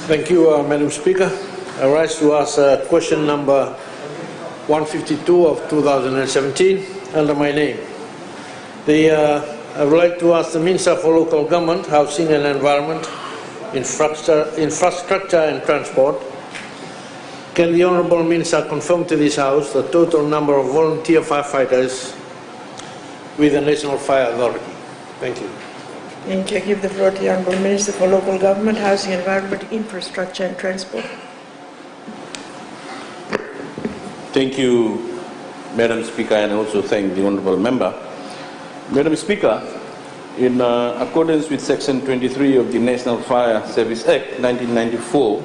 Thank you, Madam Speaker. I rise to ask question number 152 of 2017 under my name. I would like to ask the Minister for Local Government, Housing and Environment, Infrastructure and Transport. Can the Honourable Minister confirm to this House the total number of volunteer firefighters with the National Fire Authority? Thank you. Thank you. I give the floor to the Honourable Minister for Local Government, Housing, Environment, Infrastructure and Transport. Thank you, Madam Speaker, and also thank the Honourable Member. Madam Speaker, in accordance with Section 23 of the National Fire Service Act 1994,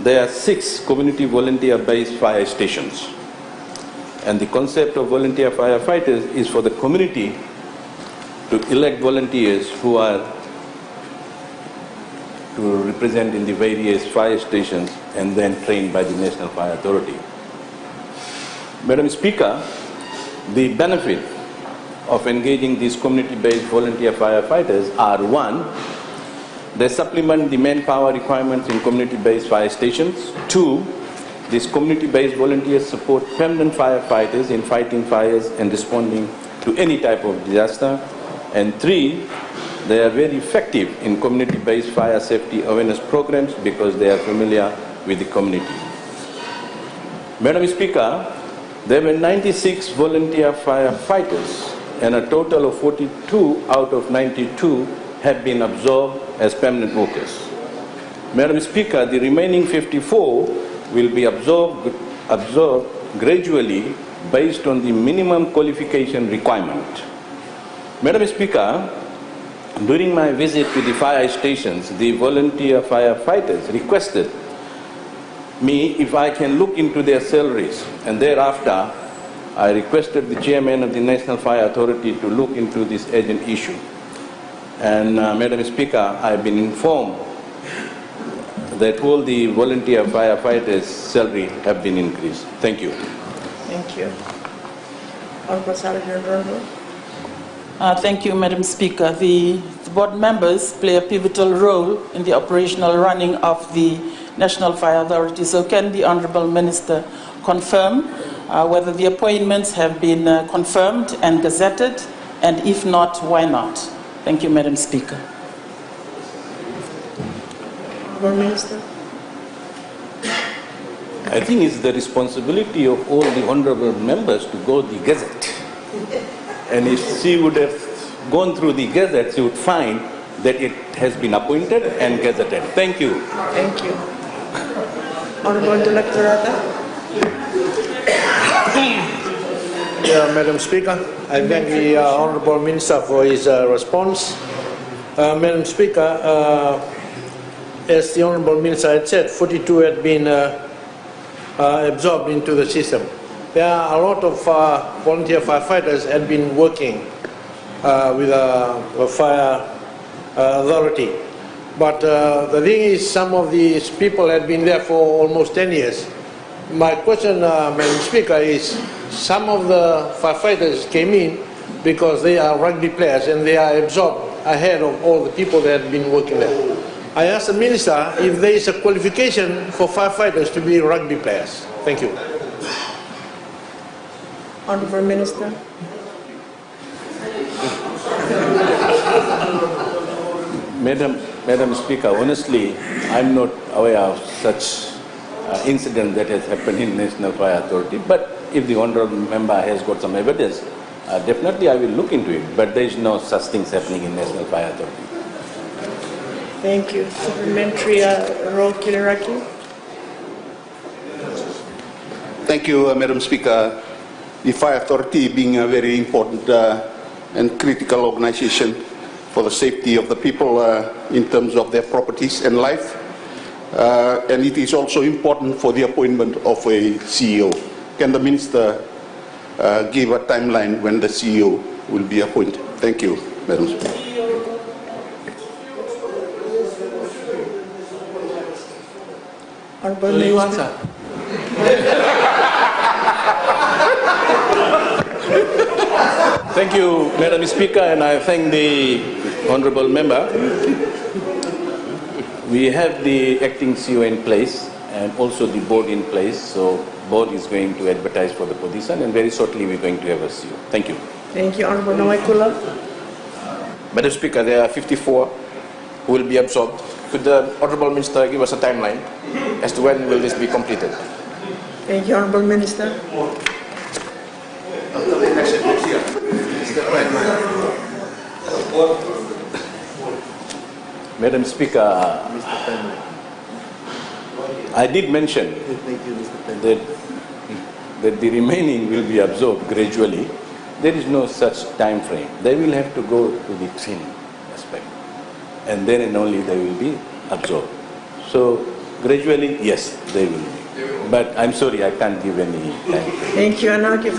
there are 6 community volunteer-based fire stations. And the concept of volunteer firefighters is for the community to elect volunteers who are to represent in the various fire stations and then trained by the National Fire Authority. Madam Speaker, the benefit of engaging these community-based volunteer firefighters are: 1, they supplement the manpower requirements in community-based fire stations. 2, these community-based volunteers support permanent firefighters in fighting fires and responding to any type of disaster. And 3, they are very effective in community-based fire safety awareness programs because they are familiar with the community. Madam Speaker, there were 96 volunteer firefighters, and a total of 42 out of 92 have been absorbed as permanent workers. Madam Speaker, the remaining 54 will be absorbed gradually based on the minimum qualification requirement. Madam Speaker, during my visit to the fire stations, the volunteer firefighters requested me if I can look into their salaries, and thereafter I requested the chairman of the National Fire Authority to look into this urgent issue. And Madam Speaker, I have been informed that all the volunteer firefighters' salary have been increased. Thank you. Thank you. Honourable Secretary. Thank you, Madam Speaker. The board members play a pivotal role in the operational running of the National Fire Authority. So can the Honourable Minister confirm whether the appointments have been confirmed and gazetted, and if not, why not? Thank you, Madam Speaker. Honourable Minister. I think it's the responsibility of all the honourable members to go the Gazette. And if she would have gone through the Gazette, she would find that it has been appointed and gazetted. Thank you. Thank you. Honourable Directorate. Madam Speaker, I thank the Honourable Minister for his response. Madam Speaker, as the Honourable Minister had said, 42 had been absorbed into the system. There are a lot of volunteer firefighters had been working with the fire authority. But the thing is, some of these people had been there for almost 10 years. My question, Madam Speaker, is some of the firefighters came in because they are rugby players and they are absorbed ahead of all the people that had been working there. I asked the Minister if there is a qualification for firefighters to be rugby players. Thank you. Honourable Minister. Madam Speaker, honestly, I'm not aware of such incident that has happened in National Fire Authority, but if the Honourable Member has got some evidence, definitely I will look into it, but there is no such things happening in National Fire Authority. Thank you. Supplementary role, Kiliraki. Thank you, Madam Speaker. The Fire Authority being a very important and critical organization for the safety of the people in terms of their properties and life. And it is also important for the appointment of a CEO. Can the Minister give a timeline when the CEO will be appointed? Thank you, Madam Speaker. Honourable Minister. Thank you, Madam Speaker, and I thank the Honourable Member. We have the acting CEO in place and also the board in place. So board is going to advertise for the position, and very shortly we're going to have a CEO. Thank you. Thank you, Honorable Nawaikula. Madam Speaker, there are 54 who will be absorbed. Could the Honourable Minister give us a timeline as to when will this be completed? Thank you, Honorable Minister. Madam Speaker, I did mention that the remaining will be absorbed gradually. There is no such time frame. They will have to go to the training aspect, and then and only they will be absorbed. So gradually, yes, they will be. But I'm sorry, I can't give any time frame. Thank you. I now give